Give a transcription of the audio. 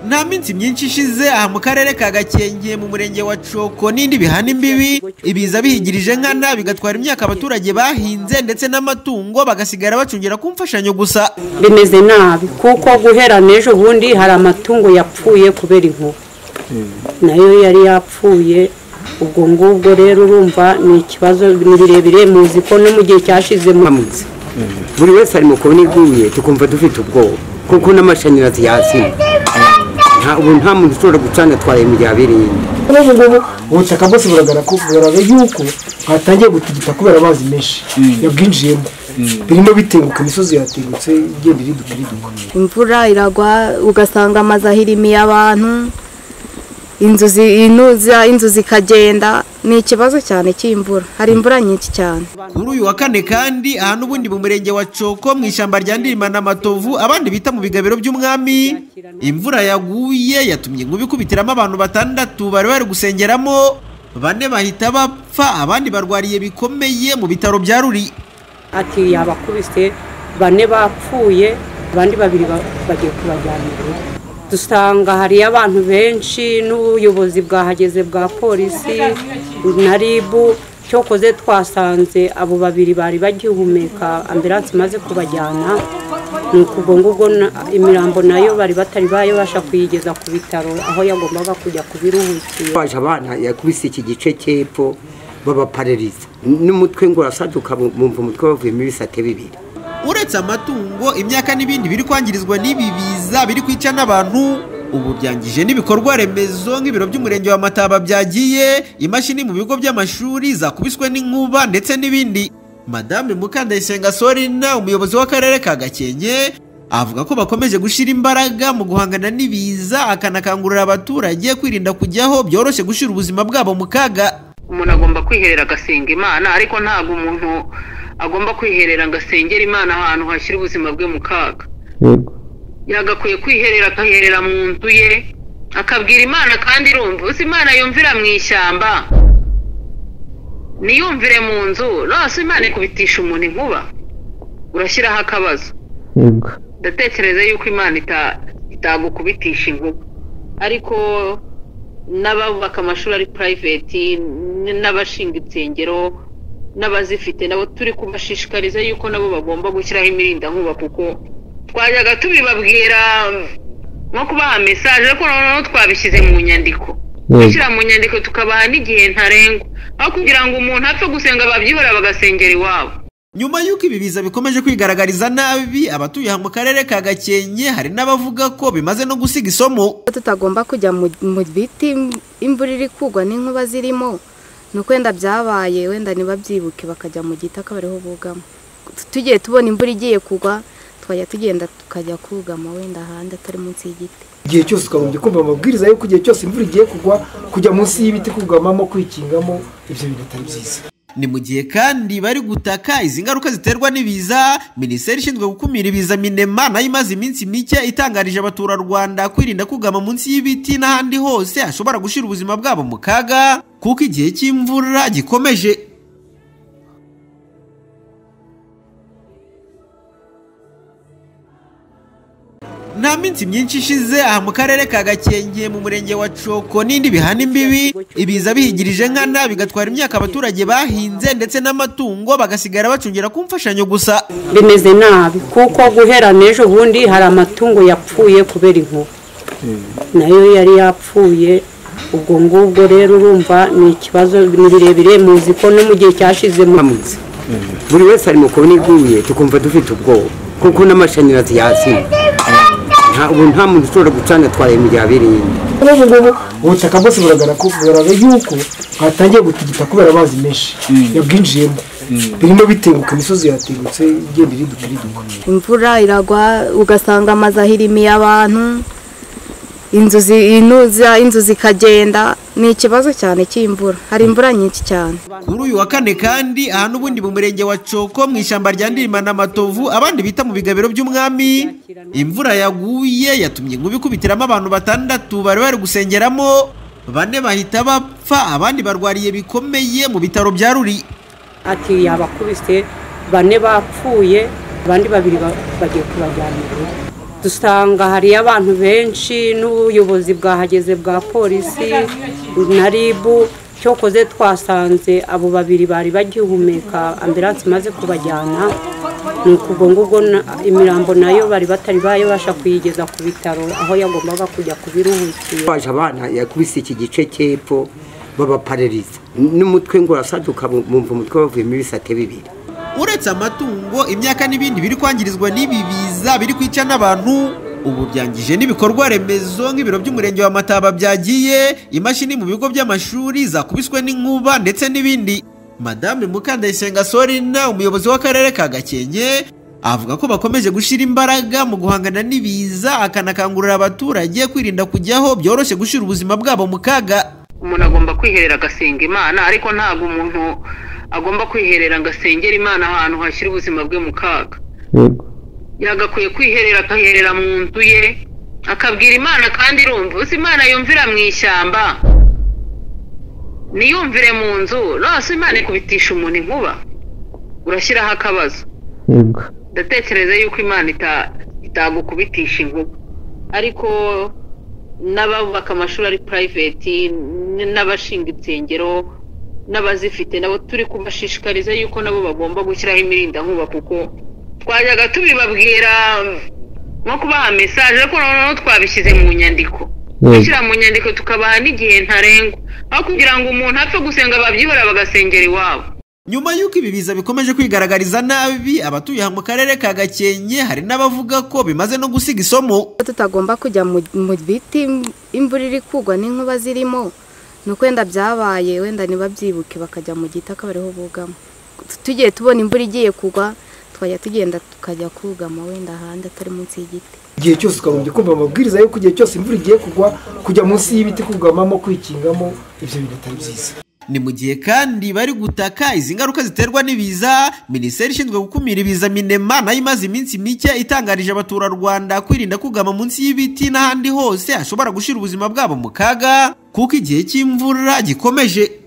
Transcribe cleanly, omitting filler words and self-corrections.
nta minsi myinshi ishize aha mu karere ka Gakenke mu murenge wa Coko n'indi bihana imbibi ibiza bihigirije nkana bigatwara imyaka abaturage bahinze ndetse n'amatungo bagasigara bacungira ku mfashanyo gusa. Bimeze nabi kuko guhera n'ejo bundi hari amatungo yapfuye kubera inkuba nayo yari yapfuye. Ubwo ngubwo rero urumva ni ikibazo ni birebire, muzi ko no mu gihe cyashize mwamuze buri wese ari mu kubona iguye tukumva dufite ubwoba kuko n'amashanyarazi yazimye. Nta muntu ushobora gucana twaye mu gihe abereye. Ubutaka bwose buragaragara yuko hatangiye gutigita kubera amazi menshi yabwinjiyemo, birimo bitenguka, imisozi yategutse igenda iriduka. Imvura iragwa ugasanga amazi ahirimiye abantu, inzu zikagenda. Ni ikibazo cyane cy'imvura, hari imvura nyinshi cyane. Kuri uyu wa kane kandi aha n'ubundi mu murenge wa Coko mu ishyamba rya Ndirima na Matovu abandi bita mu bigabiro by'umwami, imvura yaguye yatumye inkuba ikubitiramo abantu 6 bari gusengeramo, 4 bahita bapfa, abandi barwariye bikomeye mu bitaro bya Ruri. Ati yabakubise 4 bapfuye, abandi 2 bagiye kubajyanira. Dusanga hari abantu benshi n'ubuyobozi bwahageze bwa polisi na ribu, cyokoze twasanze abo 2 bari bagihumeka, ambulance maze kubajyana. Nuko ngubwo imirambo nayo bari batari bayibasha kuyigeza ku bitaro aho yagombaga kujya kubiruhukira. Baje abana yakubise iki gice cy'epfo babaparariza n'umutwe ngo urasaduka mumva umutwe bavuyemo ibisate 2. Uretse amatungo, imyaka n'ibindi biri kwangirizwa n'ibi biza biri kwica n'abantu, ubu byangije n'ibikorwa remezo nk'ibiro by'umurenge wa Mataba byagiye, imashini mu bigo by'amashuri zakubiswe n'inkuba ndetse n'ibindi. Madame Mukandayisenga Sorina, umuyobozi w'akarere ka Gakenke, avuga ko bakomeje gushira imbaraga mu guhangana n'ibiza, akanakangurira abaturage kwirinda kujyaho byoroshye gushira ubuzima bwabo mu kaga. Umuntu agomba kwiherera agasenga Imana, ariko ntago umuntu agomba kwiherera agasengera Imana ahantu hashyira ubuzima bwe mu kaga. Yagakwiye kwiherera akaherera mu nzu ye akabwira Imana, kandi irumva. Uzi Imana yumvira mu ishyamba niyumvire mu nzu, rose Imana ikubitisha umuntu inkuba urashyiraho akabazo. Ndatekereza yuko Imana itagukubitisha inkuba, ariko n'abubaka amashuri ari private n'abashinga insengero n'abazifite nabo turi kubashishikariza yuko nabo bagomba gushyiraho imirinda nkuba, kuko twajyaga tubibabwira nko kubaha message, ariko noneho twabishyize mu nyandiko. Gushyira mu nyandiko tukabaha n'igihe ntarengwa, aho kugira ngo umuntu apfe gusenga babyihora bagasengera iwabo. Nyuma y'uko ibi biza bikomeje kwigaragariza nabi abatuye mu karere ka Gakenke, hari n'abavuga ko bimaze no gusiga isomo. Tutagomba kujya mu biti imvura iri kugwa n'inkuba zirimo, nuko wenda byabaye wenda nibabyibuke bakajya mu giti akabariho bugama. Tugiye tubona imvura igiye kugwa twajya tugenda tukajya kugama wenda ahandi atari munsi y'igiti. Igihe cyose ukagombye kumva amabwiriza yo kugiye cyose imvura igiye kugwa kujya munsi y'ibiti kugamamo, kwikingamo, ibyo bintu atari byiza. Ni mu gihe kandi bari gutaka izi ngaruka ziterwa n'ibiza, Minisiteri ishinzwe gukumira ibiza Minema nayo imaze iminsi mike itangarije abaturarwanda kwirinda kugama munsi y'ibiti n'ahandi hose hashobora gushira ubuzima bwabo mu kaga, kuko igihe cy'imvura gikomeje. Nta minsi myinshi ishize aha mu karere ka Gakenke mu murenge wa Coko n'indi bihana imbibi ibiza bihigirije nkana bigatwara imyaka abaturage bahinze ndetse n'amatungo bagasigara bacungira ku mfashanyo gusa. Bimeze nabi kuko guhera n'ejo bundi hari amatungo yapfuye kubera inkuba nayo yari yapfuye. Ubwo ngubwo rero urumva ni ikibazo ni birebire, muzi ko no mu gihe cyashize mwamuze buri wese ari mu kubona iguye tukumva dufite ubwoba kuko n'amashanyarazi yazimye. Nta muntu ushobora gucana twaye mu gihe abereye. Ubutaka bwose buragaragara yuko hatangiye gutigita kubera amazi menshi yabwinjiyemo, birimo bitenguka, imisozi yategutse igenda iriduka. Imvura iragwa ugasanga amazi ahirimiye abantu, inzu zikagenda. Ni ikibazo cyane cy'imvura, hari imvura nyinshi cyane. Kuri uyu wa kane kandi aha n'ubundi mu murenge wa Coko mu ishyamba rya Ndirima na Matovu abandi bita mu bigabiro by'umwami, imvura yaguye yatumye inkuba ikubitiramo abantu 6 bari gusengeramo, 4 bahita bapfa, abandi barwariye bikomeye mu bitaro bya Ruri. Ati yabakubise 4 bapfuye, abandi 2 bagiye kubajyanira. dusanga hariyo abantu benshi n'ubuyobozi bwahageze bwa polisi na ribu cyokoze twasanze abo babiri bari bagihumeka ambulanse imaze kubajyana nuko ubwo ngubwo imirambo nayo bari batari bayibasha kuyigeza ku bitaro aho yagombaga kujya kubiruhukira. Baje abana yakubise iki gice cy'epfo babaparariza n'umutwe ngo urasaduka bumva umutwe bavuyemo ibisate bibiri. Uretse amatungo, imyaka n'ibindi biri kwangirizwa n'ibi biza biri kwica n'abantu, ubu byangije n'ibikorwa remezo nk'ibiro by'umurenge wa Mataba byagiye, imashini mu bigo by'amashuri zakubiswe n'inkuba ndetse n'ibindi. Madame Mukandayisenga Sorina, umuyobozi w'akarere ka Gakenke, avuga ko bakomeje gushira imbaraga mu guhangana n'ibiza, akanakangurira abaturage kwirinda kujyaho byoroshye gushira ubuzima bwabo mu kaga. Umuntu agomba kwiherera agasenga Imana, ariko ntabwo umuntu agomba kwiherera agasengera Imana ahantu hashyira ubuzima bwe mu kaga. Yagakwiye kwiherera akaherera mu nzu ye akabwira Imana, kandi irumva. Uzi Imana yumvira mu ishyamba niyumvire mu nzu, rwose Imana ikubitisha umuntu inkuba urashyiraho akabazo. Ndatekereza yuko Imana itagukubitisha inkuba, ariko n'abubaka amashuri ari private n'abashinga insengero n'abazifite nabo turi kubashishikariza yuko nabo bagomba gushyiraho imirindankuba, kuko twajyaga tubibabwira nko kubaha message, ariko noneho twabishyize mu nyandiko, gushyira mu nyandiko tukabaha n'igihe ntarengwa, aho kugira ngo umuntu apfe gusenga babyihora bagasengera iwabo. Nyuma y'uko ibi biza bikomeje kwigaragariza nabi abatuye mu karere ka Gakenke, hari n'abavuga ko bimaze no gusiga isomo. Tutagomba kujya mu biti imvura iri kugwa n'inkuba zirimo, nuko wenda byabaye wenda ntibabyibuke bakajya mu giti akabariho bugama. Tugiye tubona imvura igiye kugwa twajya tugenda tukajya kugama wenda ahandi atari munsi y'igiti. Igihe cyose ukagombye kumva amabwiriza yo kugihe cyose imvura igiye kugwa kujya munsi y'ibiti kugamamo kwikingamo, ibyo bintu atari byiza. Ni mu gihe kandi bari gutaka izi ngaruka ziterwa n'ibiza, Minisiteri ishinzwe gukumira ibiza Minema nayo imaze iminsi mike itangarije abaturarwanda kwirinda kugama munsi y'ibiti n'ahandi hose hashobora gushira ubuzima bwabo mu kaga, kuko igihe cy'imvura gikomeje.